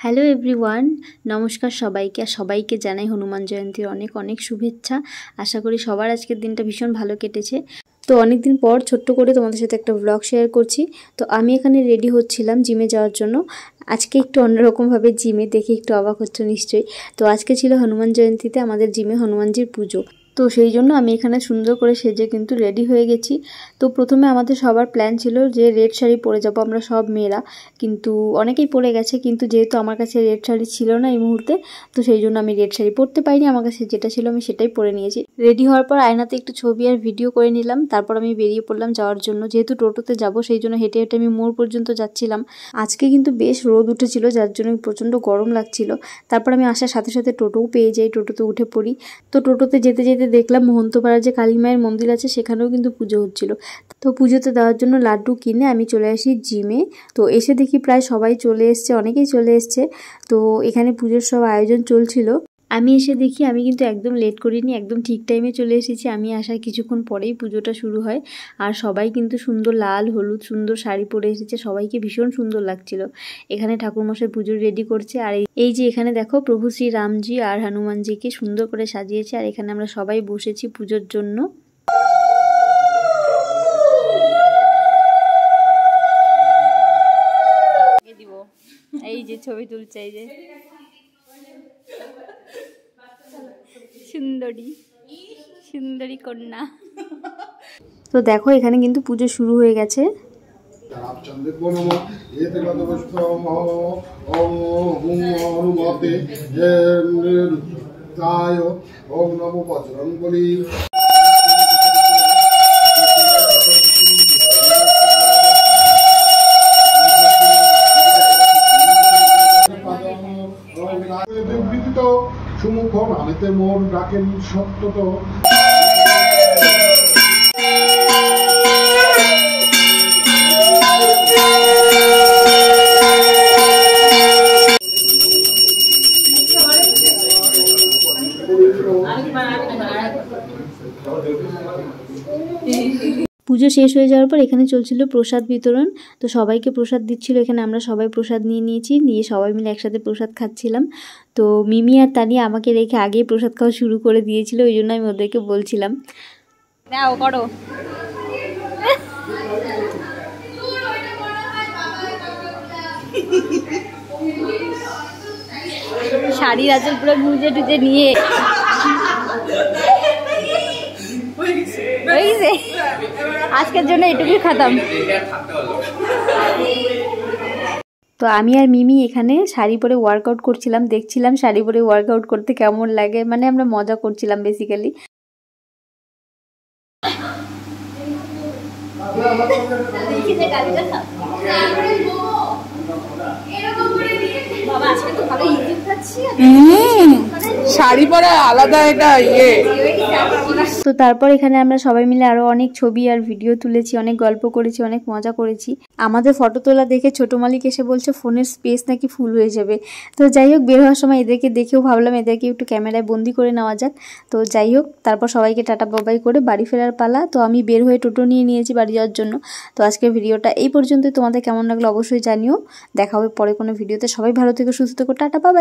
Hello everyone, নমস্কার সবাইকে। আর সবাইকে জানাই হনুমান জয়ন্তীর অনেক অনেক শুভেচ্ছা। আশা করি সবার আজকের দিনটা ভীষণ ভালো কেটেছে। তো অনেক দিন পর ছোট্ট করে তোমাদের সাথে একটা ব্লগ শেয়ার করছি। তো আমি এখানে রেডি হচ্ছিলাম জিমে যাওয়ার জন্য। আজকে একটু অন্যরকমভাবে জিমে দেখে একটু অবাক হচ্ছে নিশ্চয়ই। তো আজকে ছিল হনুমান জয়ন্তীতে আমাদের জিমে হনুমানজির পুজো। তো সেই জন্য আমি এখানে সুন্দর করে সেজে কিন্তু রেডি হয়ে গেছি। তো প্রথমে আমাদের সবার প্ল্যান ছিল যে রেড শাড়ি পরে যাবো আমরা সব মেয়েরা, কিন্তু অনেকেই পরে গেছে, কিন্তু যেহেতু আমার কাছে রেড শাড়ি ছিল না এই মুহূর্তে, তো সেই জন্য আমি রেড শাড়ি পরতে পারিনি। আমার কাছে যেটা ছিল আমি সেটাই পরে নিয়েছি। রেডি হওয়ার পর আয়নাতে একটু ছবি আর ভিডিও করে নিলাম, তারপর আমি বেরিয়ে পড়লাম যাওয়ার জন্য। যেহেতু টোটোতে যাব সেই জন্য হেঁটে হেঁটে আমি মোড় পর্যন্ত যাচ্ছিলাম। আজকে কিন্তু বেশ রোদ উঠেছিল, যার জন্য প্রচণ্ড গরম লাগছিল। তারপর আমি আসার সাথে সাথে টোটোও পেয়ে যাই, টোটোতে উঠে পড়ি। তো টোটোতে যেতে যেতে দেখলাম মোহন্তপাড়ার যে কালী মায়ের মন্দির আছে সেখানেও কিন্তু পুজো হচ্ছিল। তো পুজোতে দেওয়ার জন্য লাড্ডু কিনে আমি চলে আসি জিমে। তো এসে দেখি প্রায় সবাই চলে এসছে, অনেকেই চলে এসছে। তো এখানে পুজোর সব আয়োজন চলছিল। আমি এসে দেখি আমি কিন্তু একদম লেট করিনি, একদম ঠিক টাইমে চলে এসেছি। আমি আসার কিছুক্ষণ পরেই পুজোটা শুরু হয়। আর সবাই কিন্তু সুন্দর লাল হলুদ সুন্দর শাড়ি পরে এসেছে, সবাইকে ভীষণ সুন্দর লাগছিল। এখানে ঠাকুরমশাই পুজো রেডি করছে। আর এই যে এখানে দেখো প্রভু শ্রী রামজি আর হনুমানজিকে সুন্দর করে সাজিয়েছে। আর এখানে আমরা সবাই বসেছি পুজোর জন্য। এই যে ছবি তুলছে, এই যে সুন্দরী সুন্দরী কন্যা। তো দেখো এখানে কিন্তু পুজো শুরু হয়ে গেছে। সুমুখ আমিতে মোর ডাকেন সত্যত। পুজো শেষ হয়ে যাওয়ার পর এখানে চলছিল প্রসাদ বিতরণ। তো সবাইকে প্রসাদ দিচ্ছিল। এখানে আমরা সবাই প্রসাদ নিয়ে সবাই মিলে একসাথে প্রসাদ খাচ্ছিলাম। তো মিমি আর তানিয়া আমাকে রেখে আগেই প্রসাদ খাওয়া শুরু করে দিয়েছিল, ওই জন্য আমি ওদেরকে বলছিলাম দাও করো। শাড়ির আঁচল পুরো গুঁজে টুজে নিয়ে আজকের জন্য এটুকুই খাতাম। তো আমি আর মিমি এখানে শাড়ি পরে ওয়ার্কআউট করছিলাম, দেখছিলাম শাড়ি পরে ওয়ার্কআউট করতে কেমন লাগে। মানে আমরা মজা করছিলাম বেসিক্যালি। শাড়ি পরা আলাদা একটা ইয়ে। তো তারপর এখানে আমরা সবাই মিলে আরো অনেক ছবি আর ভিডিও তুলেছি, অনেক গল্প করেছি, অনেক মজা করেছি। আমাদের ফটো তোলা দেখে ছোট মালিক এসে বলছে ফোনের স্পেস নাকি ফুল হয়ে যাবে। তো যাই হোক, বের হওয়ার সময় এদেরকে দেখেও ভাবলাম এদেরকে একটু ক্যামেরায় বন্দি করে নেওয়া যাক। তো যাই হোক, তারপর সবাইকে টাটা বাবাই করে বাড়ি ফেরার পালা। তো আমি বের হয়ে টোটো নিয়ে নিয়েছি বাড়ি যাওয়ার জন্য। তো আজকের ভিডিওটা এই পর্যন্তই। তোমাদের কেমন লাগলো অবশ্যই জানিও। দেখা হবে পরে কোনো ভিডিওতে। সবাই ভালো থেকো, সুস্থ থেকো, টাটা বাবাই।